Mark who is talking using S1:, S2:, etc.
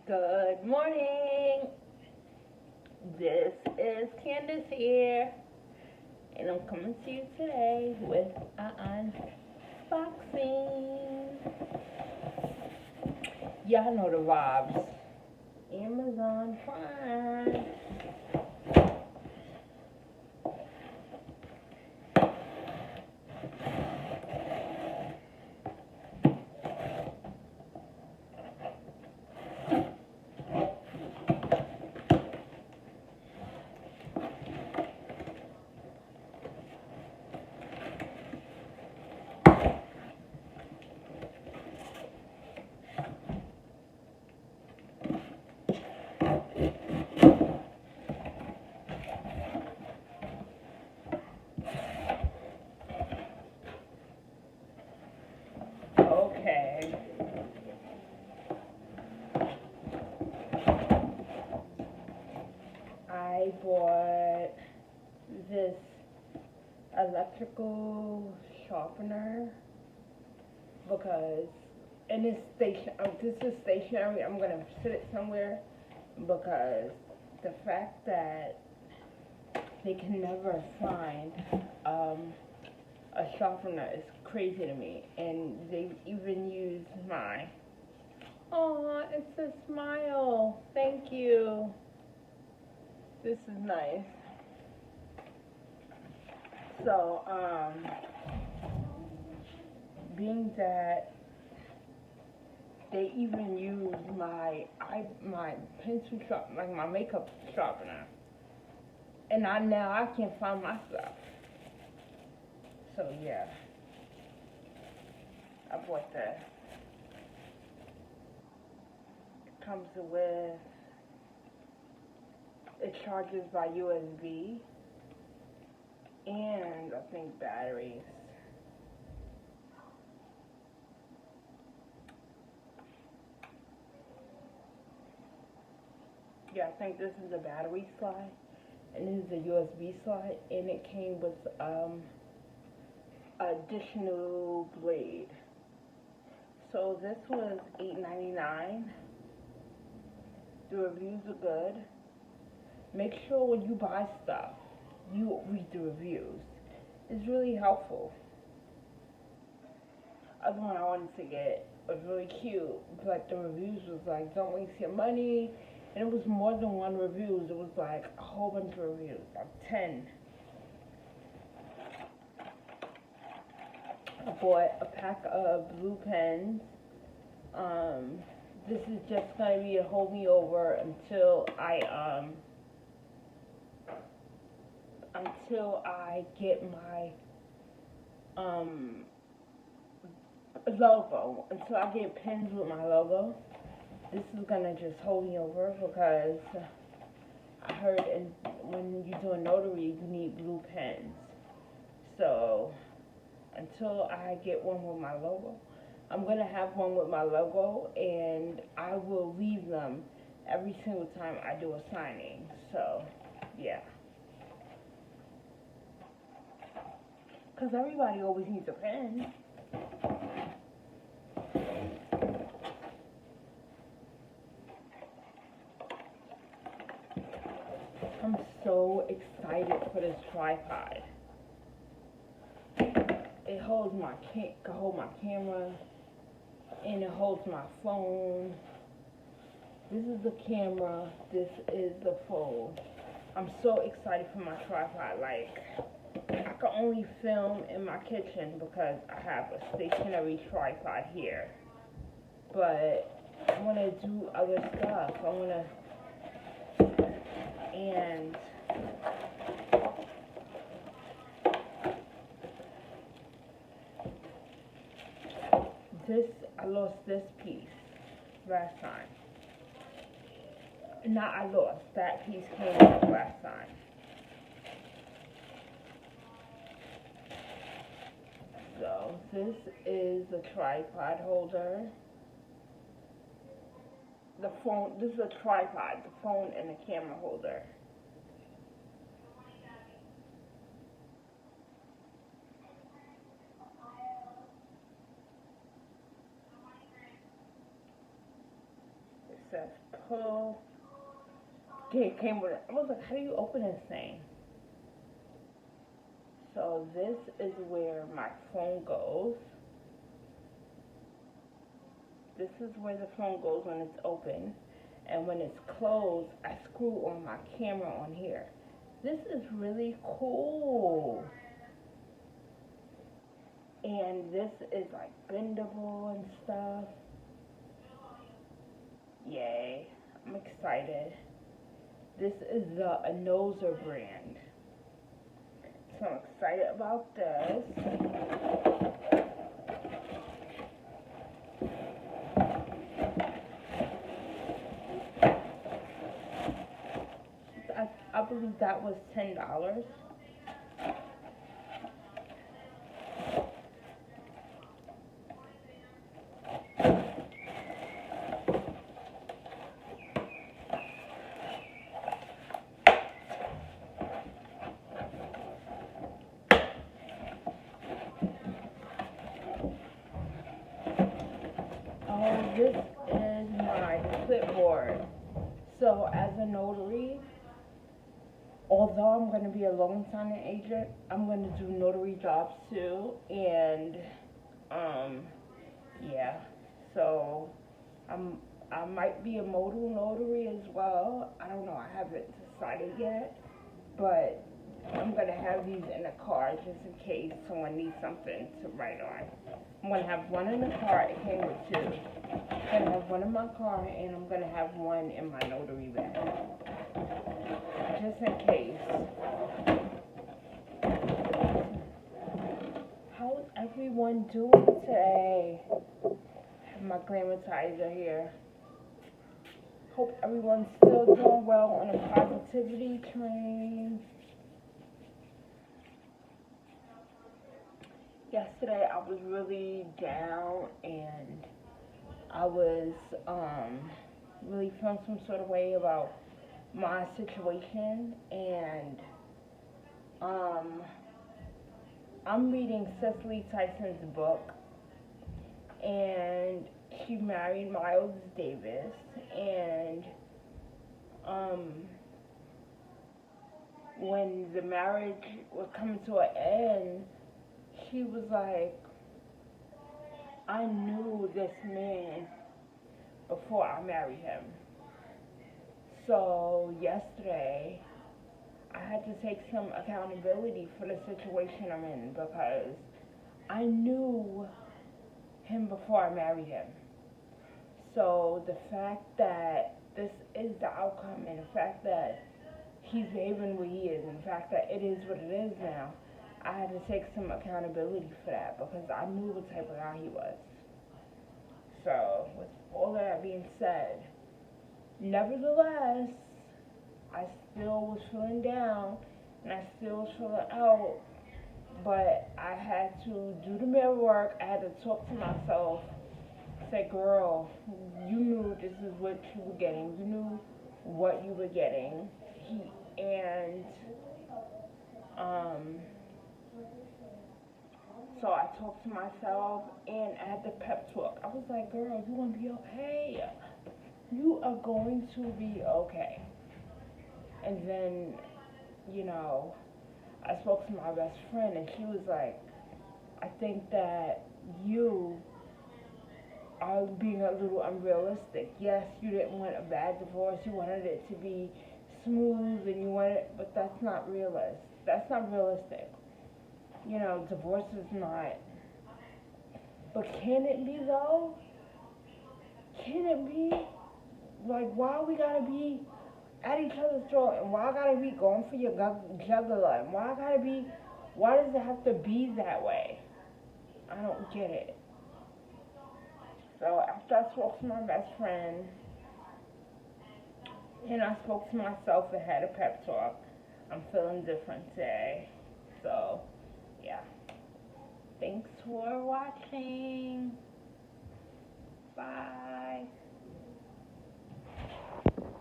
S1: Good morning. This is Candace here, and I'm coming to you today with an unboxing. Y'all know the vibes. Amazon Prime. Okay. I bought this electrical sharpener because, and it's this is stationary. I'm gonna sit it somewhere because the fact that they can never find a sharpener is crazy to me. And they even use my, oh, it's a smile. Thank you. This is nice. So, being that they even use my pencil sharp, like my makeup sharpener, and now I can't find my stuff. So yeah, I bought that. It comes with, it charges by USB and I think batteries. Yeah, I think this is a battery slide and this is a USB slide, and it came with additional blade. So this was $8.99. The reviews are good. Make sure when you buy stuff, you read the reviews. It's really helpful. Other one I wanted to get was really cute, but the reviews was like, don't waste your money. And it was more than one reviews. It was like a whole bunch of reviews, like 10. I bought a pack of blue pens. This is just gonna be a hold me over until I get my logo. Until I get pens with my logo. This is gonna just hold me over because I heard when you do a notary, you need blue pens. So until I get one with my logo, I'm gonna have one with my logo, and I will leave them every single time I do a signing. So yeah, because everybody always needs a pen. I'm so excited for this tripod. It holds can hold my camera, and it holds my phone. This is the camera. This is the phone. I'm so excited for my tripod. Like, I can only film in my kitchen because I have a stationary tripod here. But I want to do other stuff. And I lost this piece last time. Not I lost, that piece came off last time. So this is the tripod holder. The phone, this is a tripod, the phone and the camera holder. says pull. It came with it. I was like, how do you open this thing? So this is where my phone goes. This is where the phone goes when it's open. And when it's closed, I screw on my camera on here. This is really cool. And this is like bendable and stuff. Yay. I'm excited. This is the Anozer brand. So I'm excited about this. I believe that was $10. Oh, this is my clipboard. So as a notary, although I'm going to be a loan signing agent, I'm going to do notary jobs too. And yeah, so I might be a modal notary as well. I don't know, I haven't decided yet, but I'm going to have these in the car just in case someone needs something to write on. I'm going to have one in the car. It came with two. I'm going to have one in my car, and I'm going to have one in my notary bag, just in case. How is everyone doing today? I have my glamatizer here. Hope everyone's still doing well on a positivity train. Yesterday I was really down and I was really feeling some sort of way about my situation, and I'm reading Cicely Tyson's book, and she married Miles Davis, and when the marriage was coming to an end, she was like, I knew this man before I married him. So yesterday, I had to take some accountability for the situation I'm in, because I knew him before I married him. So the fact that this is the outcome, and the fact that he's behaving the way he is, and the fact that it is what it is now, I had to take some accountability for that, because I knew what type of guy he was. So with all of that being said, nevertheless, I still was feeling down, and I still was feeling out, but I had to do the mirror work. I had to talk to myself, say, girl, you knew this is what you were getting. You knew what you were getting. So I talked to myself, and I had the pep talk. I was like, girl, you're going to be okay. You are going to be okay. And then, I spoke to my best friend, and she was like, I think that you are being a little unrealistic. Yes, you didn't want a bad divorce. You wanted it to be smooth, and but that's not realistic. That's not realistic. Divorce is not. But can it be though? Can it be? Like, why we gotta be at each other's throat, and why I gotta be going for your jugular, and why does it have to be that way? I don't get it. So after I spoke to my best friend, and I spoke to myself and had a pep talk, I'm feeling different today. So, yeah. Thanks for watching. Bye.